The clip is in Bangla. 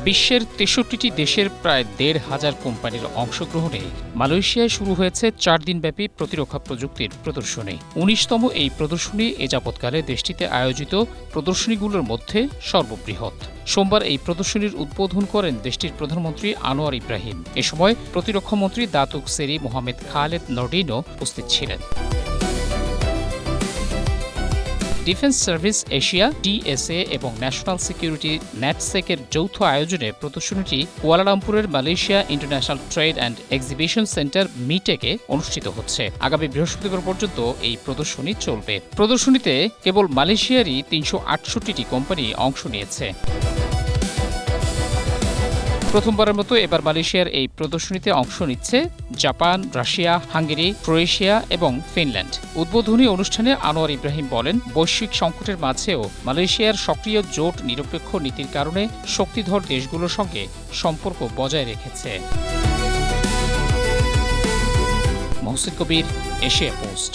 বিশ্বের ৬৩টি দেশের প্রায় ১,৫০০ কোম্পানির অংশগ্রহণে মালয়েশিয়ায় শুরু হয়েছে ৪ দিনব্যাপী প্রতিরক্ষা প্রযুক্তির প্রদর্শনী। ১৯তম এই প্রদর্শনী এ যাবৎকালে দেশটিতে আয়োজিত প্রদর্শনীগুলোর মধ্যে সর্ববৃহৎ। সোমবার এই প্রদর্শনীর উদ্বোধন করেন দেশটির প্রধানমন্ত্রী আনোয়ার ইব্রাহিম। এ সময় প্রতিরক্ষামন্ত্রী দাতুক সেরি মোহাম্মদ খালেদ নর্ডিনও উপস্থিত ছিলেন। ডিফেন্স সার্ভিস এশিয়া ডিএসএ এবং ন্যাশনাল সিকিউরিটি নেটসেকের যৌথ আয়োজনে প্রদর্শনীটি কুয়ালালামপুরের Malaysia international trade and exhibition centre মিটেকে অনুষ্ঠিত হচ্ছে। আগামী বৃহস্পতিবার পর্যন্ত এই প্রদর্শনী চলবে। প্রদর্শনীতে কেবল মালয়েশিয়ারই ৩৬৮টি কোম্পানি অংশ নিয়েছে। প্রথমবারের মতো এবার মালয়েশিয়ার এই প্রদর্শনীতে অংশ নিচ্ছে জাপান, রাশিয়া, হাঙ্গেরি, ক্রোয়েশিয়া এবং ফিনল্যান্ড। উদ্বোধনী অনুষ্ঠানে আনোয়ার ইব্রাহিম বলেন, বৈশ্বিক সংকটের মাঝেও মালয়েশিয়ার সক্রিয় জোট নিরপেক্ষ নীতির কারণে শক্তিধর দেশগুলোর সঙ্গে সম্পর্ক বজায় রেখেছে। মহসিন কবির, এশিয়া পোস্ট।